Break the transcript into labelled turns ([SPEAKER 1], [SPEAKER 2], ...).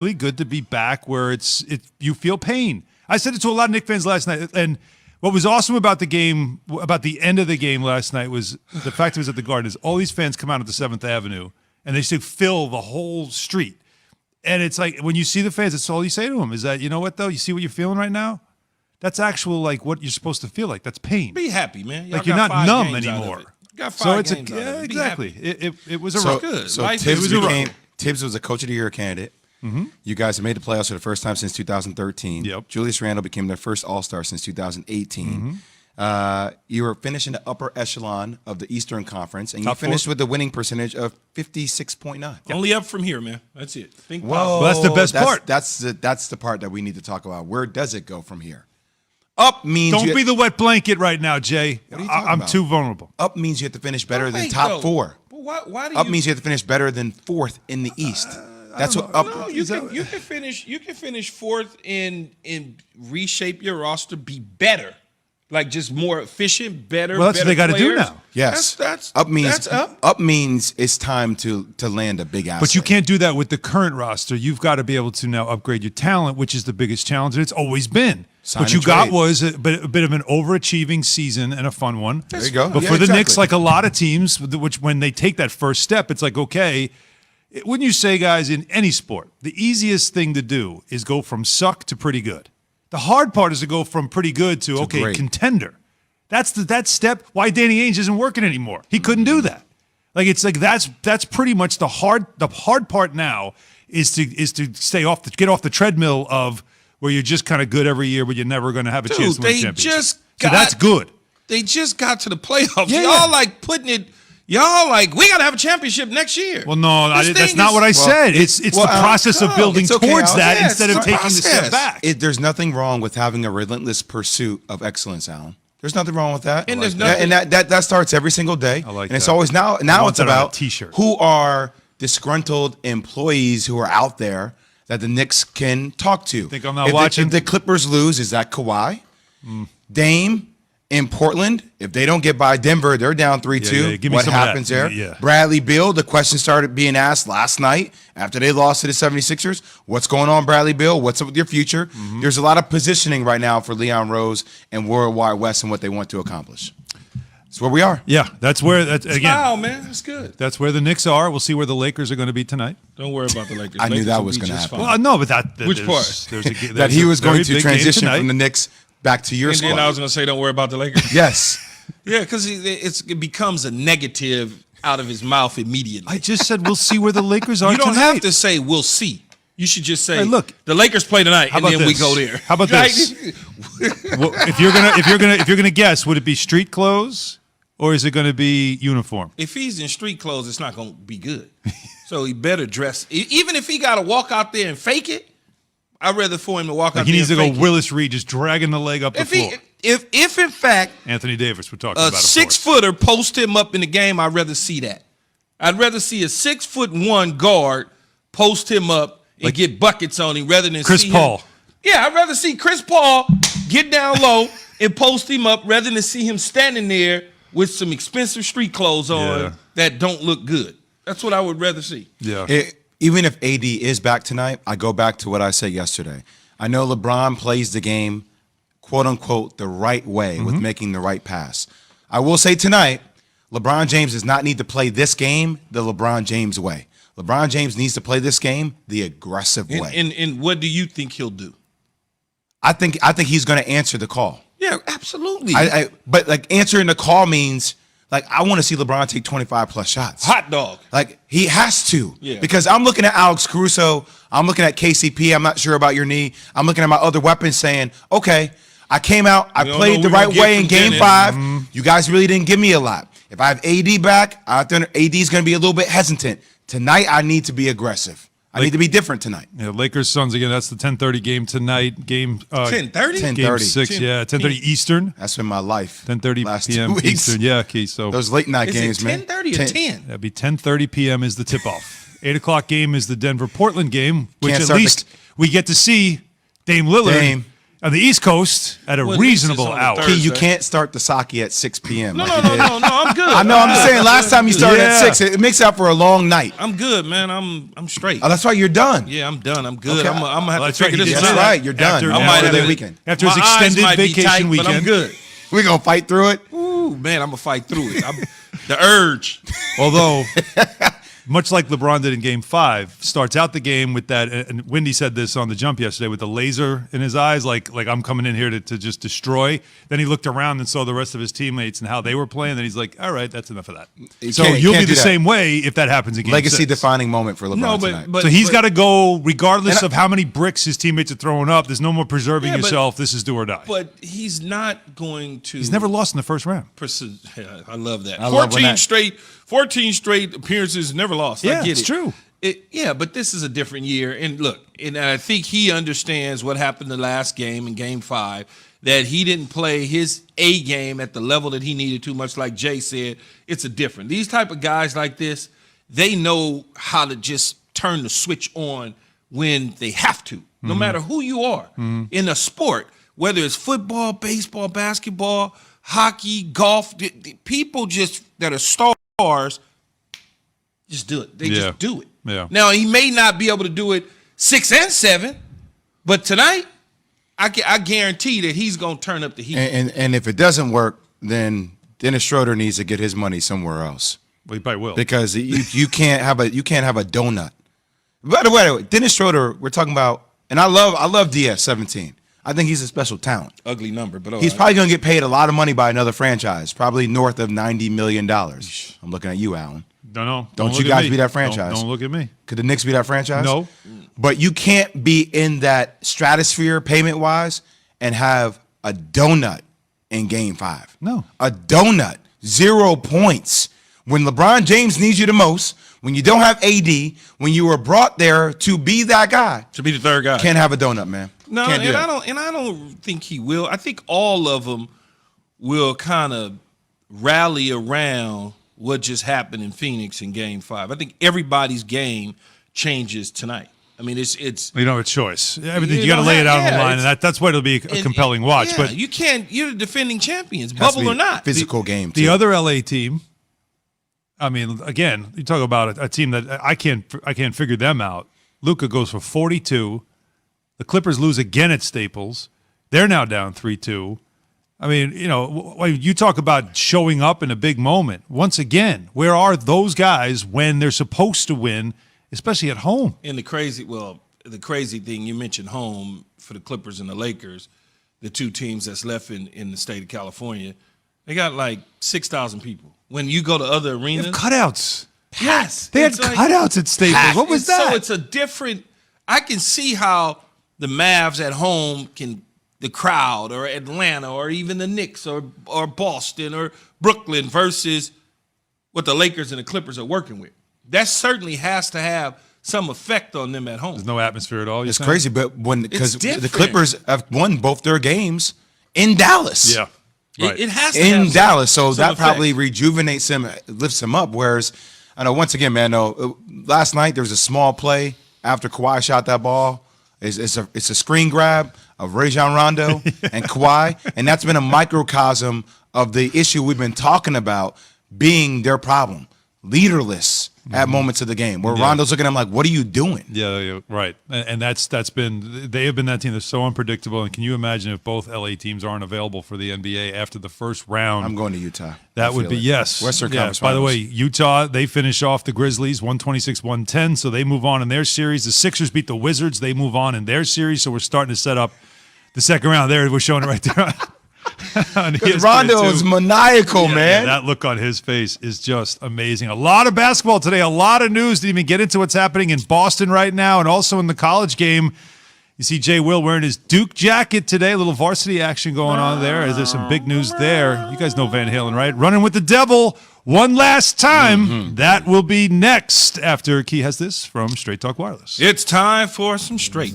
[SPEAKER 1] really good to be back where you feel pain. I said it to a lot of Knicks fans last night, and what was awesome about the game, about the end of the game last night, was the fact it was at the Garden. Is all these fans come out at the 7th Avenue, and they should fill the whole street. And it's like when you see the fans, it's all you say to them is that, you know what, though? You see what you're feeling right now? That's actual, like, what you're supposed to feel like. That's pain.
[SPEAKER 2] Be happy, man.
[SPEAKER 1] Like, you're not numb anymore.
[SPEAKER 2] You got 5 games
[SPEAKER 1] yeah,
[SPEAKER 2] out of it.
[SPEAKER 1] exactly. It was a rough.
[SPEAKER 2] Good.
[SPEAKER 3] So Tibbs was a Coach of the Year candidate. Mm-hmm. You guys have made the playoffs for the first time since 2013.
[SPEAKER 1] Yep.
[SPEAKER 3] Julius Randle became their first All-Star since 2018.
[SPEAKER 1] Mm-hmm.
[SPEAKER 3] You were finishing the upper echelon of the Eastern Conference, and you
[SPEAKER 1] Top
[SPEAKER 3] finished
[SPEAKER 1] four.
[SPEAKER 3] with a winning percentage of 56.9.
[SPEAKER 2] Only up from here, man. That's it. Think
[SPEAKER 3] Whoa,
[SPEAKER 2] positive.
[SPEAKER 1] Well, that's the best part.
[SPEAKER 3] That's the part that we need to talk about. Where does it go from here? Up means
[SPEAKER 1] Don't be the wet blanket right now, Jay.
[SPEAKER 3] What are you talking
[SPEAKER 1] I'm
[SPEAKER 3] about?
[SPEAKER 1] too vulnerable.
[SPEAKER 3] Up means you have to finish better than
[SPEAKER 2] Wait,
[SPEAKER 3] top
[SPEAKER 2] though.
[SPEAKER 3] 4.
[SPEAKER 2] But why do
[SPEAKER 3] Up
[SPEAKER 2] you
[SPEAKER 3] means you have to finish better than 4th in the East. That's what up.
[SPEAKER 2] No, you can finish 4th and reshape your roster, be better. Like just more efficient, better.
[SPEAKER 1] Well, that's what they got to do
[SPEAKER 2] players.
[SPEAKER 1] now.
[SPEAKER 3] Yes,
[SPEAKER 2] that's
[SPEAKER 3] up means
[SPEAKER 2] that's up.
[SPEAKER 3] Up means it's time to land a big asset.
[SPEAKER 1] But you can't do that with the current roster. You've got to be able to now upgrade your talent, which is the biggest challenge, and it's always been.
[SPEAKER 3] Sign
[SPEAKER 1] what
[SPEAKER 3] and
[SPEAKER 1] you got
[SPEAKER 3] trade.
[SPEAKER 1] was a bit of an overachieving season and a fun one.
[SPEAKER 3] There you go.
[SPEAKER 1] But
[SPEAKER 3] Yeah,
[SPEAKER 1] for the
[SPEAKER 3] exactly.
[SPEAKER 1] Knicks, like a lot of teams, which when they take that first step, it's like, okay, wouldn't you say, guys, in any sport, the easiest thing to do is go from suck to pretty good. The hard part is to go from pretty good to okay,
[SPEAKER 3] great.
[SPEAKER 1] contender. That's that step. Why Danny Ainge isn't working anymore? He couldn't do that. Like it's like that's pretty much the hard part now is to get off the treadmill of where you're just kind of good every year, but you're never going to have a chance to win a championship. So that's good.
[SPEAKER 2] They just got to the playoffs.
[SPEAKER 1] Yeah,
[SPEAKER 2] y'all
[SPEAKER 1] yeah.
[SPEAKER 2] like putting it. Y'all like we got to have a championship next year.
[SPEAKER 1] Well, no,
[SPEAKER 2] This
[SPEAKER 1] that's
[SPEAKER 2] thing
[SPEAKER 1] not
[SPEAKER 2] is-
[SPEAKER 1] what I said. It's the process of building
[SPEAKER 3] it's okay,
[SPEAKER 1] towards
[SPEAKER 3] Al.
[SPEAKER 1] that
[SPEAKER 2] Yeah,
[SPEAKER 1] instead
[SPEAKER 2] it's
[SPEAKER 1] of
[SPEAKER 2] the
[SPEAKER 1] taking the step
[SPEAKER 2] process.
[SPEAKER 1] back.
[SPEAKER 3] There's nothing wrong with having a relentless pursuit of excellence, Alan. There's nothing wrong with that.
[SPEAKER 2] And there's
[SPEAKER 3] and
[SPEAKER 2] nothing-
[SPEAKER 3] that starts every single day.
[SPEAKER 1] I like
[SPEAKER 3] and it's
[SPEAKER 1] that.
[SPEAKER 3] always now
[SPEAKER 1] want
[SPEAKER 3] it's
[SPEAKER 1] that on a
[SPEAKER 3] about
[SPEAKER 1] t-shirt.
[SPEAKER 3] who are disgruntled employees who are out there that the Knicks can talk to.
[SPEAKER 1] Think I'm not
[SPEAKER 3] If
[SPEAKER 1] watching?
[SPEAKER 3] If the Clippers lose, is that Kawhi? Dame in Portland, if they don't get by Denver, they're down 3-2.
[SPEAKER 1] Yeah, give me
[SPEAKER 3] What
[SPEAKER 1] some of that.
[SPEAKER 3] happens there?
[SPEAKER 1] Yeah.
[SPEAKER 3] Bradley Beal, the question started being asked last night after they lost to the 76ers. What's going on, Bradley Beal? What's up with your future?
[SPEAKER 1] Mm-hmm.
[SPEAKER 3] There's a lot of positioning right now for Leon Rose and Worldwide West and what they want to accomplish. That's where we are.
[SPEAKER 1] Yeah, that's where again.
[SPEAKER 2] Wow, man, that's good.
[SPEAKER 1] That's where the Knicks are. We'll see where the Lakers are going to be tonight.
[SPEAKER 2] Don't worry about the Lakers.
[SPEAKER 3] I knew
[SPEAKER 2] Lakers
[SPEAKER 3] that
[SPEAKER 2] will
[SPEAKER 3] was
[SPEAKER 2] be
[SPEAKER 3] gonna
[SPEAKER 2] just
[SPEAKER 3] happen.
[SPEAKER 2] fine.
[SPEAKER 1] Well, no, but
[SPEAKER 2] Which
[SPEAKER 1] there's,
[SPEAKER 2] part?
[SPEAKER 1] there's
[SPEAKER 3] That he was going
[SPEAKER 1] very
[SPEAKER 3] to
[SPEAKER 1] big game
[SPEAKER 3] transition
[SPEAKER 1] tonight.
[SPEAKER 3] from the Knicks back to your
[SPEAKER 2] And
[SPEAKER 3] squad.
[SPEAKER 2] then I was going to say, don't worry about the Lakers.
[SPEAKER 3] Yes.
[SPEAKER 2] Yeah, because it becomes a negative out of his mouth immediately.
[SPEAKER 1] I just said we'll see where the Lakers are
[SPEAKER 2] You don't
[SPEAKER 1] tonight.
[SPEAKER 2] have to say we'll see. You should just say,
[SPEAKER 1] Hey, look,
[SPEAKER 2] the Lakers play tonight,
[SPEAKER 1] how
[SPEAKER 2] and
[SPEAKER 1] about
[SPEAKER 2] then we
[SPEAKER 1] this?
[SPEAKER 2] go there.
[SPEAKER 1] How about
[SPEAKER 2] Right?
[SPEAKER 1] this? Well, if you're gonna guess, would it be street clothes or is it going to be uniform?
[SPEAKER 2] If he's in street clothes, it's not going to be good. So he better dress. Even if he got to walk out there and fake it, I'd rather for him to walk out
[SPEAKER 1] He
[SPEAKER 2] there
[SPEAKER 1] needs
[SPEAKER 2] and
[SPEAKER 1] to
[SPEAKER 2] fake
[SPEAKER 1] go
[SPEAKER 2] it.
[SPEAKER 1] Willis Reed, just dragging the leg up the floor.
[SPEAKER 2] If in fact
[SPEAKER 1] Anthony Davis, we're talking
[SPEAKER 2] a
[SPEAKER 1] about.
[SPEAKER 2] 6-footer post him up in the game, I'd rather see that. I'd rather see a 6'1" guard post him up and get buckets on him rather than
[SPEAKER 1] Chris
[SPEAKER 2] see
[SPEAKER 1] Paul.
[SPEAKER 2] Him. Yeah, I'd rather see Chris Paul get down low and post him up rather than see him standing there with some expensive street clothes on
[SPEAKER 1] Yeah.
[SPEAKER 2] that don't look good. That's what I would rather see.
[SPEAKER 1] Yeah.
[SPEAKER 3] Even if AD is back tonight, I go back to what I said yesterday. I know LeBron plays the game, quote unquote, the right way with making the right pass. I will say tonight, LeBron James does not need to play this game the LeBron James way. LeBron James needs to play this game the aggressive way.
[SPEAKER 2] And what do you think he'll do?
[SPEAKER 3] I think he's going to answer the call.
[SPEAKER 2] Yeah, absolutely.
[SPEAKER 3] But like answering the call means like I want to see LeBron take 25 plus shots.
[SPEAKER 2] Hot dog.
[SPEAKER 3] Like he has to.
[SPEAKER 2] Yeah.
[SPEAKER 3] Because I'm looking at Alex Caruso, I'm looking at KCP, I'm not sure about your knee. I'm looking at my other weapons saying, okay, I came out, I
[SPEAKER 2] We don't
[SPEAKER 3] played
[SPEAKER 2] know
[SPEAKER 3] the
[SPEAKER 2] what we're
[SPEAKER 3] right
[SPEAKER 2] gonna get
[SPEAKER 3] way in
[SPEAKER 2] from
[SPEAKER 3] game
[SPEAKER 2] Dennis.
[SPEAKER 3] 5. You guys really didn't give me a lot. If I have AD back, I think AD is going to be a little bit hesitant. Tonight, I need to be aggressive. I need to be different tonight.
[SPEAKER 1] Yeah, Lakers Suns again. That's the 10:30 game tonight. Game
[SPEAKER 2] 10:30?
[SPEAKER 3] 10:30.
[SPEAKER 1] Game 6. Yeah, 10:30 Eastern.
[SPEAKER 3] That's been my life.
[SPEAKER 1] 10:30
[SPEAKER 3] last
[SPEAKER 1] p.m.
[SPEAKER 3] 2 weeks.
[SPEAKER 1] Eastern. Yeah, okay. So
[SPEAKER 3] Those late night
[SPEAKER 2] Is
[SPEAKER 3] games,
[SPEAKER 2] it
[SPEAKER 3] man.
[SPEAKER 2] 10:30 or 10?
[SPEAKER 1] that'd be 10:30 p.m. is the tip-off. 8 o'clock game is the Denver-Portland game, which
[SPEAKER 3] Can't
[SPEAKER 1] at
[SPEAKER 3] start
[SPEAKER 1] least we get to see Dame Lillard.
[SPEAKER 3] Dame.
[SPEAKER 1] On the East Coast at a
[SPEAKER 2] Well,
[SPEAKER 1] reasonable
[SPEAKER 2] this is on
[SPEAKER 1] hour.
[SPEAKER 2] Thursday.
[SPEAKER 3] Key, you can't start the sake at 6 p.m.
[SPEAKER 2] No,
[SPEAKER 3] like
[SPEAKER 2] no,
[SPEAKER 3] you
[SPEAKER 2] no,
[SPEAKER 3] did.
[SPEAKER 2] no, I'm good.
[SPEAKER 3] I know. I'm just saying. Last time you started
[SPEAKER 1] Yeah.
[SPEAKER 3] at 6, it makes out for a long night.
[SPEAKER 2] I'm good, man. I'm straight.
[SPEAKER 3] Oh, that's why you're done.
[SPEAKER 2] Yeah, I'm done. I'm good.
[SPEAKER 3] Okay.
[SPEAKER 2] I'm gonna
[SPEAKER 1] Well,
[SPEAKER 2] have
[SPEAKER 1] that's
[SPEAKER 2] to
[SPEAKER 1] right,
[SPEAKER 2] figure
[SPEAKER 1] he
[SPEAKER 2] this
[SPEAKER 1] did
[SPEAKER 2] out.
[SPEAKER 3] That's right. You're done.
[SPEAKER 1] After-
[SPEAKER 2] I might have
[SPEAKER 3] Holiday
[SPEAKER 2] to-
[SPEAKER 3] weekend.
[SPEAKER 1] After his
[SPEAKER 2] My eyes
[SPEAKER 1] extended
[SPEAKER 2] might be
[SPEAKER 1] vacation
[SPEAKER 2] tight, but I'm
[SPEAKER 1] weekend.
[SPEAKER 2] good.
[SPEAKER 3] We gonna fight through it.
[SPEAKER 2] Ooh, man, I'm gonna fight through it. The urge.
[SPEAKER 1] Although, much like LeBron did in Game 5, starts out the game with that, and Wendy said this on the jump yesterday, with the laser in his eyes, like I'm coming in here to just destroy. Then he looked around and saw the rest of his teammates and how they were playing. Then he's like, all right, that's enough of that. So
[SPEAKER 3] can't-
[SPEAKER 1] you'll
[SPEAKER 3] can't
[SPEAKER 1] be
[SPEAKER 3] do
[SPEAKER 1] the
[SPEAKER 3] that.
[SPEAKER 1] same way if that happens again.
[SPEAKER 3] Legacy-defining moment for LeBron
[SPEAKER 2] No,
[SPEAKER 3] tonight.
[SPEAKER 2] but
[SPEAKER 1] So he's got to go regardless
[SPEAKER 3] And I-
[SPEAKER 1] of how many bricks his teammates are throwing up. There's no more preserving
[SPEAKER 2] Yeah, but-
[SPEAKER 1] yourself. This is do or die.
[SPEAKER 2] But he's not going to.
[SPEAKER 1] He's never lost in the first round.
[SPEAKER 2] Yeah, I love that.
[SPEAKER 3] I love when
[SPEAKER 2] 14 straight appearances, never lost.
[SPEAKER 1] Yeah,
[SPEAKER 2] I get
[SPEAKER 1] it's
[SPEAKER 2] it.
[SPEAKER 1] true.
[SPEAKER 2] Yeah, but this is a different year. And look, and I think he understands what happened the last game in Game 5, that he didn't play his A game at the level that he needed to, much like Jay said. It's a different. These type of guys like this, they know how to just turn the switch on when they have to, no matter who you are in a sport, whether it's football, baseball, basketball, hockey, golf. The people just that are stars just do it. They just do it.
[SPEAKER 1] Yeah.
[SPEAKER 2] Now, he may not be able to do it 6 and 7, but tonight, I guarantee that he's going to turn up the heat.
[SPEAKER 3] And if it doesn't work, then Dennis Schroeder needs to get his money somewhere else,
[SPEAKER 1] Well, he probably will.
[SPEAKER 3] because you can't have a donut. By the way, Dennis Schroeder, we're talking about, and I love DS17. I think he's a special talent.
[SPEAKER 2] Ugly number, but all
[SPEAKER 3] He's
[SPEAKER 2] right.
[SPEAKER 3] probably going to get paid a lot of money by another franchise, probably north of $90 million. I'm looking at you, Alan.
[SPEAKER 1] No.
[SPEAKER 3] Don't
[SPEAKER 1] look
[SPEAKER 3] you
[SPEAKER 1] at
[SPEAKER 3] guys
[SPEAKER 1] me.
[SPEAKER 3] be that franchise?
[SPEAKER 1] Don't look at me.
[SPEAKER 3] Could the Knicks be that franchise?
[SPEAKER 1] No.
[SPEAKER 3] But you can't be in that stratosphere payment-wise and have a donut in Game 5.
[SPEAKER 1] No.
[SPEAKER 3] A donut. 0 points. When LeBron James needs you the most, when you don't have AD, when you were brought there to be that guy,
[SPEAKER 2] to be the third guy.
[SPEAKER 3] can't have a donut, man.
[SPEAKER 2] No,
[SPEAKER 3] Can't do
[SPEAKER 2] and
[SPEAKER 3] that.
[SPEAKER 2] I don't think he will. I think all of them will kind of rally around what just happened in Phoenix in Game 5. I think everybody's game changes tonight. I mean, it's
[SPEAKER 1] You know, it's choice. Everything you,
[SPEAKER 2] You
[SPEAKER 1] got to
[SPEAKER 2] don't
[SPEAKER 1] lay
[SPEAKER 2] have-
[SPEAKER 1] it out on the
[SPEAKER 2] yeah,
[SPEAKER 1] line, and
[SPEAKER 2] it's-
[SPEAKER 1] that's why it'll be a compelling watch.
[SPEAKER 2] Yeah,
[SPEAKER 1] But
[SPEAKER 2] you can't. You're the defending champions,
[SPEAKER 3] Has to
[SPEAKER 2] bubble
[SPEAKER 3] be
[SPEAKER 2] or not.
[SPEAKER 3] Physical game,
[SPEAKER 1] the
[SPEAKER 3] too.
[SPEAKER 1] other LA team, I mean, again, you talk about a team that I can't figure them out. Luka goes for 42. The Clippers lose again at Staples. They're now down 3-2. I mean, you know, when you talk about showing up in a big moment. Once again, where are those guys when they're supposed to win, especially at home?
[SPEAKER 2] And the crazy thing, you mentioned home for the Clippers and the Lakers, the two teams that's left in the state of California, they got like 6,000 people. When you go to other
[SPEAKER 1] They
[SPEAKER 2] arenas,
[SPEAKER 1] have cutouts.
[SPEAKER 2] yes,
[SPEAKER 1] They had
[SPEAKER 2] it's like-
[SPEAKER 1] cutouts at Staples. What was that?
[SPEAKER 2] So it's a different. I can see how the Mavs at home can, the crowd, or Atlanta, or even the Knicks, or Boston, or Brooklyn versus what the Lakers and the Clippers are working with. That certainly has to have some effect on them at home.
[SPEAKER 1] There's no atmosphere at all.
[SPEAKER 3] It's crazy, but because the
[SPEAKER 2] different.
[SPEAKER 3] Clippers have won both their games in Dallas.
[SPEAKER 1] Yeah. Right.
[SPEAKER 2] It has to have
[SPEAKER 3] In Dallas, so
[SPEAKER 2] some
[SPEAKER 3] that probably
[SPEAKER 2] effect.
[SPEAKER 3] rejuvenates him, lifts him up. Whereas, I know once again, man, last night there was a small play after Kawhi shot that ball. It's a screen grab of Rajon Rondo and Kawhi, and that's been a microcosm of the issue we've been talking about being their problem, leaderless at moments of the game, where Rondo's looking at him like, "What are you doing?"
[SPEAKER 1] Yeah, right. And that's been, they have been that team that's so unpredictable. And can you imagine if both LA teams aren't available for the NBA after the first round?
[SPEAKER 3] I'm going to Utah.
[SPEAKER 1] That
[SPEAKER 3] I
[SPEAKER 1] would
[SPEAKER 3] feel
[SPEAKER 1] be,
[SPEAKER 3] it.
[SPEAKER 1] yes.
[SPEAKER 3] Western
[SPEAKER 1] Yeah.
[SPEAKER 3] Conference.
[SPEAKER 1] By the way,
[SPEAKER 3] Finals.
[SPEAKER 1] Utah, they finish off the Grizzlies 126-110, so they move on in their series. The Sixers beat the Wizards. They move on in their series, so we're starting to set up the second round. There, we're showing it right there. On ESPN
[SPEAKER 3] Rondo
[SPEAKER 1] too.
[SPEAKER 3] is maniacal,
[SPEAKER 1] Yeah,
[SPEAKER 3] man.
[SPEAKER 1] that look on his face is just amazing. A lot of basketball today, a lot of news. Didn't even get into what's happening in Boston right now and also in the college game. You see Jay Will wearing his Duke jacket today. A little varsity action going on there. Is there some big news there? You guys know Van Halen, right? Running with the Devil one last time. That will be next after Key has this from Straight Talk Wireless.
[SPEAKER 2] It's time for some straight